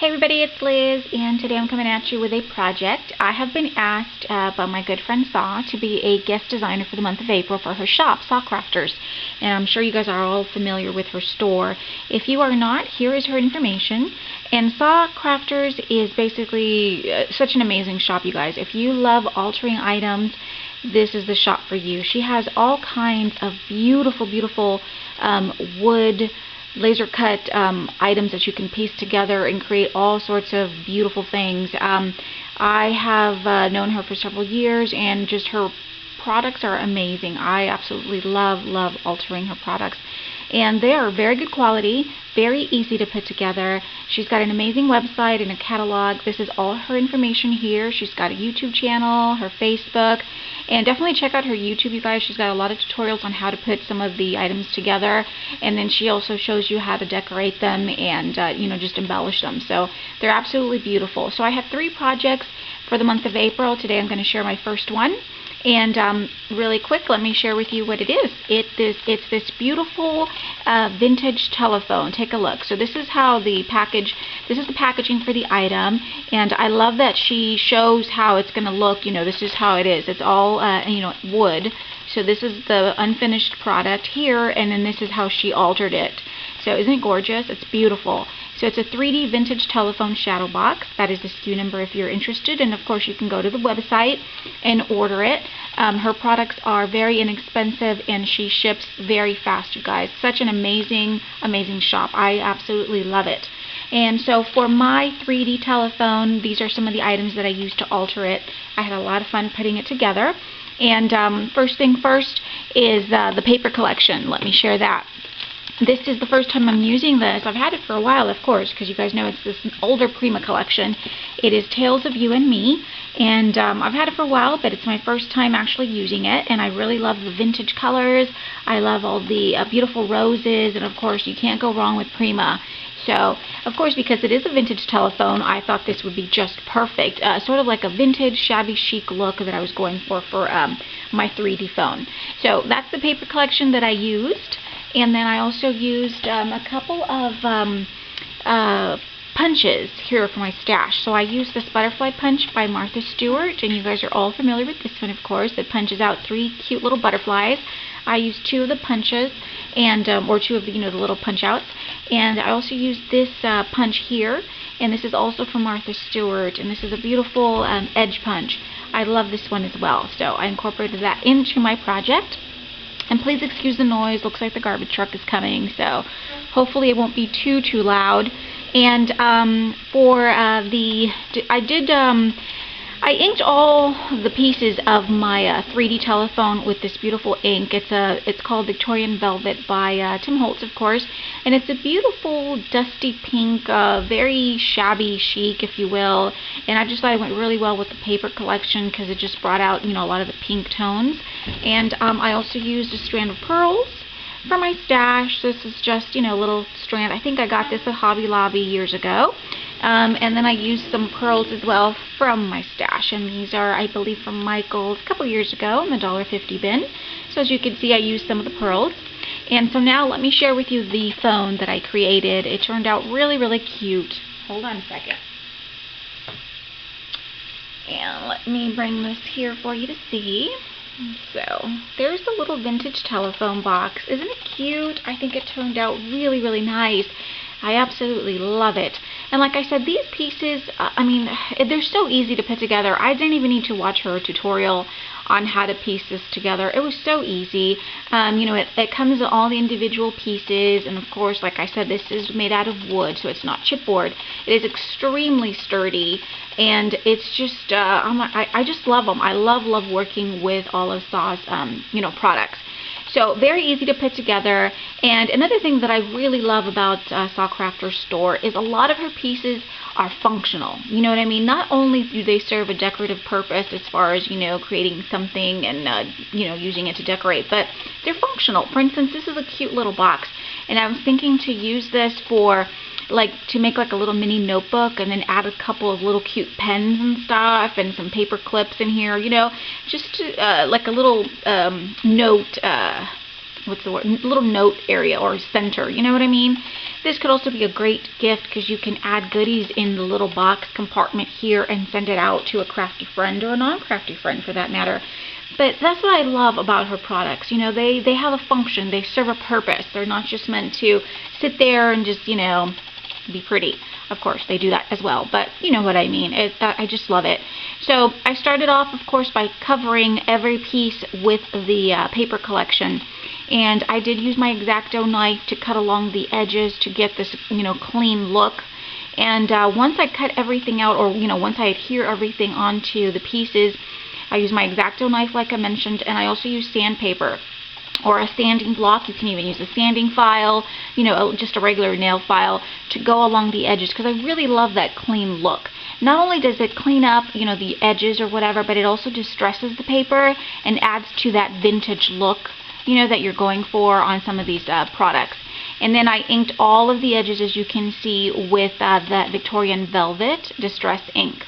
Hey everybody, it's Liz, and today I'm coming at you with a project. I have been asked by my good friend Saw to be a guest designer for the month of April for her shop, Saw Crafters. And I'm sure you guys are all familiar with her store. If you are not, here is her information. And Saw Crafters is basically such an amazing shop, you guys. If you love altering items, this is the shop for you. She has all kinds of beautiful, beautiful wood laser cut items that you can piece together and create all sorts of beautiful things. I have known her for several years, and just her products are amazing. I absolutely love altering her products, and they are very good quality, very easy to put together. She's got an amazing website and a catalog. This is all her information here. She's got a YouTube channel, her Facebook, and definitely check out her YouTube, you guys. She's got a lot of tutorials on how to put some of the items together, and then she also shows you how to decorate them and just embellish them. So they're absolutely beautiful. So I have 3 projects for the month of April. Today I'm going to share my first one. And really quick, let me share with you what it is. It's this beautiful vintage telephone. Take a look. So this is how the this is the packaging for the item, and I love that she shows how it's going to look. This is how it is. It's all wood. So this is the unfinished product here, and then this is how she altered it. So isn't it gorgeous? It's beautiful. So it's a 3D vintage telephone shadow box. That is the SKU number if you're interested, and of course you can go to the website and order it. Her products are very inexpensive, and she ships very fast, you guys. Such an amazing shop. I absolutely love it. And so for my 3D telephone, these are some of the items that I used to alter it. I had a lot of fun putting it together. And first thing first is the paper collection. Let me share that. This is the first time I'm using this. I've had it for a while, of course, because you guys know it's this older Prima collection. It is Tales of You and Me, and I've had it for a while, but it's my first time actually using it, and I really love the vintage colors. I love all the beautiful roses, and of course you can't go wrong with Prima. So, of course, because it is a vintage telephone, I thought this would be just perfect. Sort of like a vintage, shabby chic look that I was going for my 3D phone. So that's the paper collection that I used. And then I also used a couple of punches here for my stash. So I used this butterfly punch by Martha Stewart, and you guys are all familiar with this one, of course. It punches out 3 cute little butterflies. I used 2 of the punches, and or 2 of the the little punch outs. And I also used this punch here, and this is also from Martha Stewart, and this is a beautiful edge punch. I love this one as well. So I incorporated that into my project. And please excuse the noise. Looks like the garbage truck is coming, so hopefully it won't be too loud. And I inked all the pieces of my 3D telephone with this beautiful ink. It's called Victorian Velvet by Tim Holtz, of course, and it's a beautiful dusty pink, very shabby chic, if you will. And I just thought it went really well with the paper collection because it just brought out a lot of the pink tones. And I also used a strand of pearls for my stash. This is just a little strand. I think I got this at Hobby Lobby years ago. And then I used some pearls as well from my stash, and these are, I believe, from Michael's a couple years ago in the $1.50 bin. So as you can see, I used some of the pearls. And so now let me share with you the phone that I created. It turned out really cute. Hold on a second. And let me bring this here for you to see. So there's the little vintage telephone box. Isn't it cute? I think it turned out really nice. I absolutely love it. And like I said, these pieces, I mean, they're so easy to put together. I didn't even need to watch her tutorial on how to piece this together. It was so easy. It comes with all the individual pieces, and of course, like I said, this is made out of wood, so it's not chipboard. It is extremely sturdy, and it's just, I just love them. I love working with all of Saw's, products. So very easy to put together. And another thing that I really love about Saw Crafters store is a lot of her pieces are functional. You know what I mean? Not only do they serve a decorative purpose as far as creating something and using it to decorate, but they're functional. For instance, this is a cute little box, and I was thinking to use this for to make like a little mini notebook, and then add a couple of little cute pens and stuff, and some paper clips in here, just to, like a little note what's the word, little note area or center, you know what I mean? This could also be a great gift because you can add goodies in the little box compartment here and send it out to a crafty friend or a non-crafty friend for that matter. But that's what I love about her products. You know, they have a function. They serve a purpose. They're not just meant to sit there and just, you know, be pretty. Of course, they do that as well, but you know what I mean. I just love it. So I started off, of course, by covering every piece with the paper collection. And I did use my X-Acto knife to cut along the edges to get this, you know, clean look. And once I cut everything out, or, you know, once I adhere everything onto the pieces, I use my X-Acto knife like I mentioned, and I also use sandpaper or a sanding block. You can even use a sanding file, you know, just a regular nail file to go along the edges because I really love that clean look. Not only does it clean up, you know, the edges or whatever, but it also distresses the paper and adds to that vintage look, you know, that you're going for on some of these products. And then I inked all of the edges, as you can see, with the Victorian Velvet Distress ink.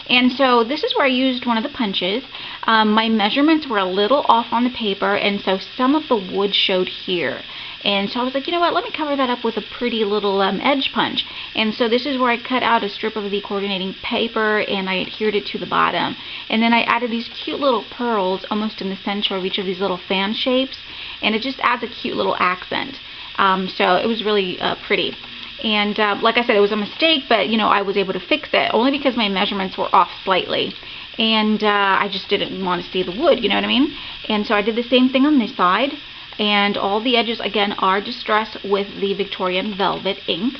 And so this is where I used one of the punches. My measurements were a little off on the paper, and so some of the wood showed here. And so I was like, you know what, let me cover that up with a pretty little edge punch. And so this is where I cut out a strip of the coordinating paper and I adhered it to the bottom. And then I added these cute little pearls almost in the center of each of these little fan shapes. And it just adds a cute little accent. So it was really pretty. And like I said, it was a mistake, but you know, I was able to fix it only because my measurements were off slightly. And I just didn't want to see the wood, you know what I mean? And so I did the same thing on this side. And all the edges, again, are distressed with the Victorian Velvet ink.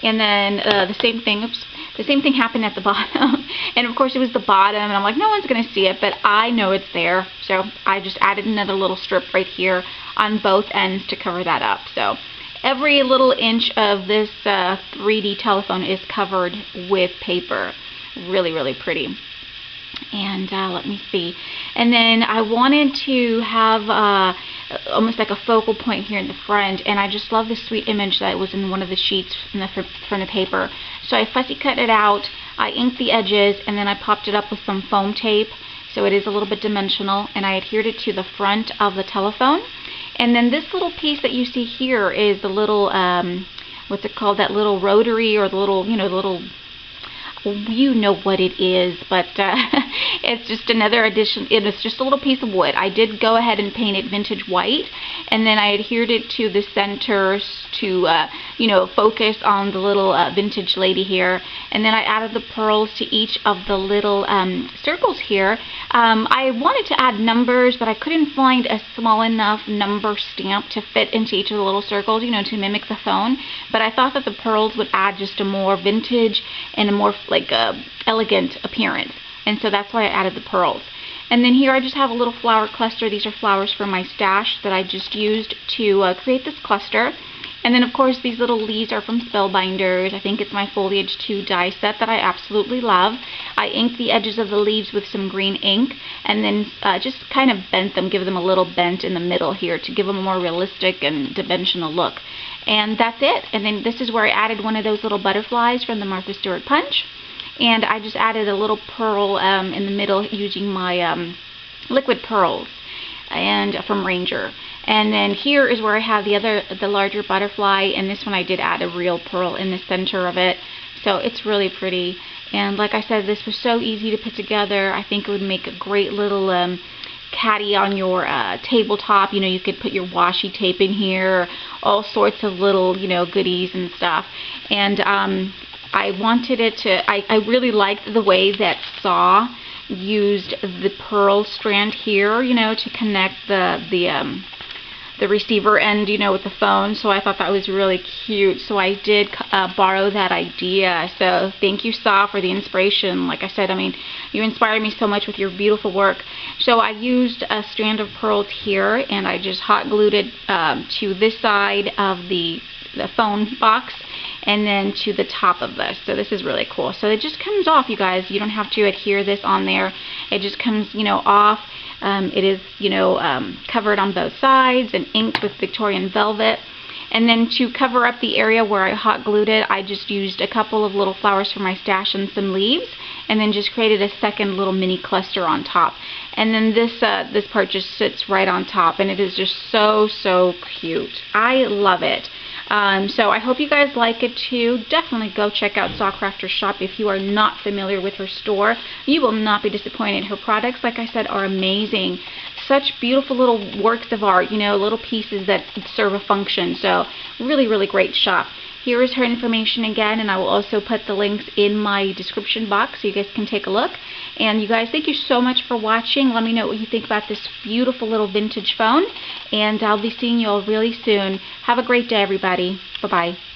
And then the same thing happened at the bottom. And of course it was the bottom, and I'm like, no one's going to see it, but I know it's there. So I just added another little strip right here on both ends to cover that up. So every little inch of this 3D telephone is covered with paper. Really, really pretty. And let me see. And then I wanted to have almost like a focal point here in the front, and I just love this sweet image that was in one of the sheets in the front of paper. So I fussy cut it out, I inked the edges, and then I popped it up with some foam tape, so it is a little bit dimensional, and I adhered it to the front of the telephone. And then this little piece that you see here is the little, what's it called, that little rotary, or the little, you know, the little, you know what it is, but it's just another addition. It's just a little piece of wood. I did go ahead and paint it vintage white, and then I adhered it to the center to you know, focus on the little vintage lady here. And then I added the pearls to each of the little circles here. I wanted to add numbers, but I couldn't find a small enough number stamp to fit into each of the little circles, you know, to mimic the phone. But I thought that the pearls would add just a more vintage and a more like elegant appearance, and so that's why I added the pearls. And then here I just have a little flower cluster. These are flowers from my stash that I just used to create this cluster. And then of course these little leaves are from Spellbinders. I think it's my Foliage 2 die set that I absolutely love. I inked the edges of the leaves with some green ink, and then just kind of bent them, give them a little bent in the middle here to give them a more realistic and dimensional look. And that's it. And then this is where I added one of those little butterflies from the Martha Stewart punch. And I just added a little pearl in the middle using my liquid pearls and from Ranger. And then here is where I have the larger butterfly, and this one I did add a real pearl in the center of it. So it's really pretty. And like I said, this was so easy to put together. I think it would make a great little caddy on your tabletop. You know, you could put your washi tape in here, all sorts of little, you know, goodies and stuff. And I wanted it to, I really liked the way that Saw used the pearl strand here, you know, to connect the receiver end, you know, with the phone. So I thought that was really cute. So I did borrow that idea. So thank you, Saw, for the inspiration. Like I said, I mean, you inspired me so much with your beautiful work. So I used a strand of pearls here, and I just hot glued it to this side of the phone box, and then to the top of this. So this is really cool. So it just comes off, you guys. You don't have to adhere this on there. It just comes, you know, off. It is, you know, covered on both sides and inked with Victorian Velvet. And then to cover up the area where I hot glued it, I just used a couple of little flowers from my stash and some leaves. and then just created a second little mini cluster on top. And then this part just sits right on top, and it is just so cute. I love it. So I hope you guys like it too. Definitely go check out Sawcrafter's shop if you are not familiar with her store. You will not be disappointed. Her products, like I said, are amazing. Such beautiful little works of art, you know, little pieces that serve a function. So really great shop. Here is her information again, and I will also put the links in my description box so you guys can take a look. And you guys, thank you so much for watching. Let me know what you think about this beautiful little vintage phone, and I'll be seeing you all really soon. Have a great day, everybody. Bye-bye.